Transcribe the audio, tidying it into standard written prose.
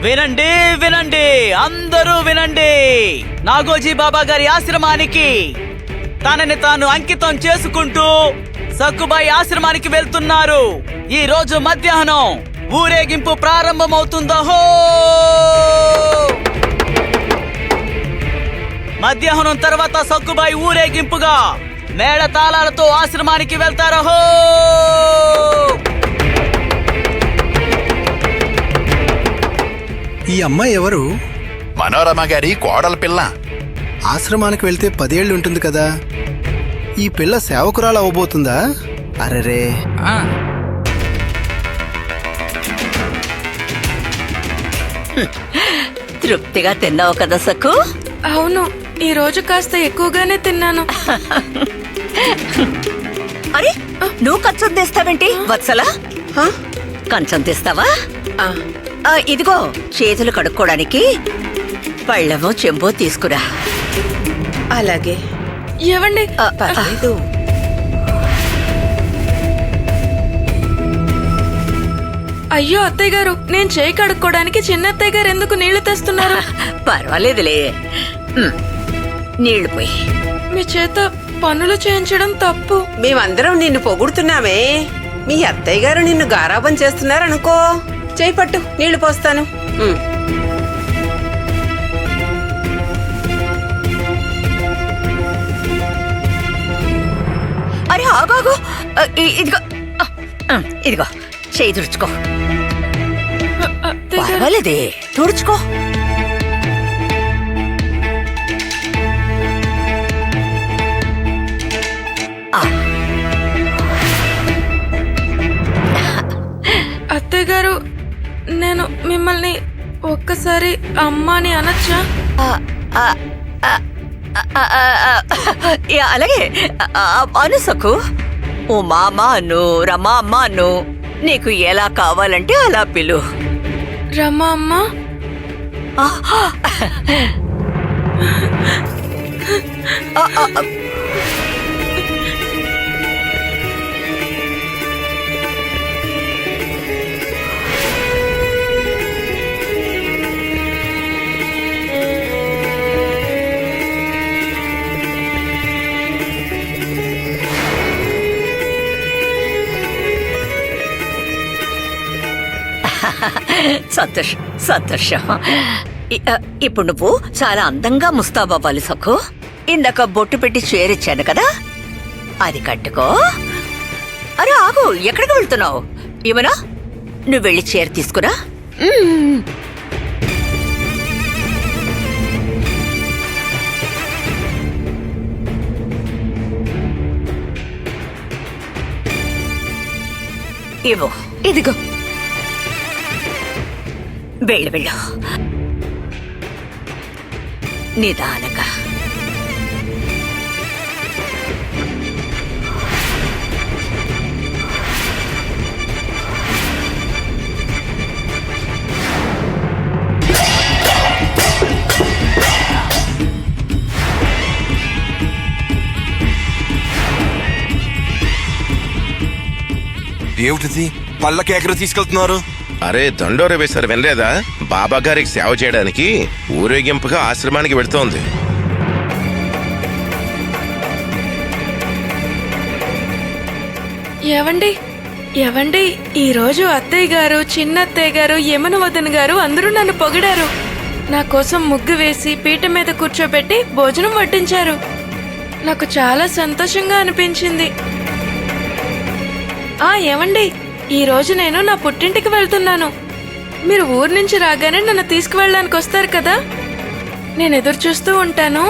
వినండి వినండి, అందరూ వినండి. నాగోజీ బాబా గారి ఆశ్రమానికి తనని తాను అంకితం చేసుకుంటూ సక్కుబాయి ఆశ్రమానికి వెళ్తున్నారు. ఈ రోజు మధ్యాహ్నం ఊరేగింపు ప్రారంభమవుతుందో. మధ్యాహ్నం తర్వాత సక్కుబాయి ఊరేగింపుగా మేళ తాళాలతో ఆశ్రమానికి వెళ్తారహో. ఈ అమ్మాయి ఎవరు? మనోరమ గారి కోడల పిల్ల. ఆశ్రమానికి వెళ్తే 10 ఏళ్ళు ఉంటుంది కదా. ఈ పిల్ల సేవకురాలు అవ్వబోతుందా? అరెరే, తృప్తిగా తిన్నావు కదా సక్కు? అవును, ఈ రోజు కాస్త ఎక్కువగానే తిన్నాను. అరే, నువ్వు కంచం తెస్తావేంటి వత్సలా? కంచం తెస్తావా? ఇదిగో చేతులు కడుక్కోవడానికి పళ్ళెమో చెంబో తీసుకురా. అలాగే. ఏవండి, పర్లేదు. అయ్యో అత్తయ్య గారు, నేను చేయి కడుక్కోవడానికి చిన్న అత్తయ్య గారు ఎందుకు నీళ్లు తెస్తున్నారు? పర్వాలేదులే, నీళ్లు పోయి. మీ చేత పనులు చేయించడం తప్పు. మేమందరం నిన్ను పొగుడుతున్నామే. మీ అత్తయ్య గారు నిన్ను గారాబం చేస్తున్నారనుకో. చేయి పట్టు, నీళ్లు పోస్తాను. అరే ఆగాగు, ఇదిగో ఇదిగో చేయి తుడుచుకో. అత్తయ్య గారు, పర్వాలేదే, తుడుచుకో. అత్తయ్య గారు, నేను మిమ్మల్ని ఒక్కసారి అమ్మ అని అనొచ్చా? అలాగే అను సక్కు. ఉమా అమ్మ అను, రమా అమ్మ అను, నీకు ఎలా కావాలంటే అలా పిలు. రమా అమ్మ. సంతోషం సంతోషం. ఇప్పుడు నువ్వు చాలా అందంగా ముస్తాబవ్వాలి సక్కు. ఇందాక బొట్టు పెట్టి చేరిచ్చాను కదా, అది కట్టుకో. అరే ఆగు, ఎక్కడికి వెళ్తున్నావు? ఏమన్నా నువ్వు వెళ్ళి చీర తీసుకురా. ఇవ్వు. ఇదిగో. వెళ్ళు వెళ్ళు, నిదానంగా. ఏమిటిది? పళ్ళకి ఎక్కడ తీసుకెళ్తున్నారు? అరే దండోర వేశారు, వినలేదా? బాబా గారికి సేవ చేయడానికి ఊరేగింపుగా ఆశ్రమానికి వెళుతోంది. ఏవండి ఏవండి, ఈ రోజు అత్తయ్య గారు, చిన్న అత్తయ్య గారు, యమున వదిన గారు అందరూ నన్ను పొగిడారు. నా కోసం ముగ్గు వేసి పీట మీద కూర్చోబెట్టి భోజనం వడ్డించారు. నాకు చాలా సంతోషంగా అనిపించింది. ఏవండి, ఈ రోజు నేను నా పుట్టింటికి వెళ్తున్నాను. మీరు ఊరు నుంచి రాగానే నన్ను తీసుకువెళ్ళడానికి వస్తారు కదా. నేను ఎదురు చూస్తూ ఉంటాను.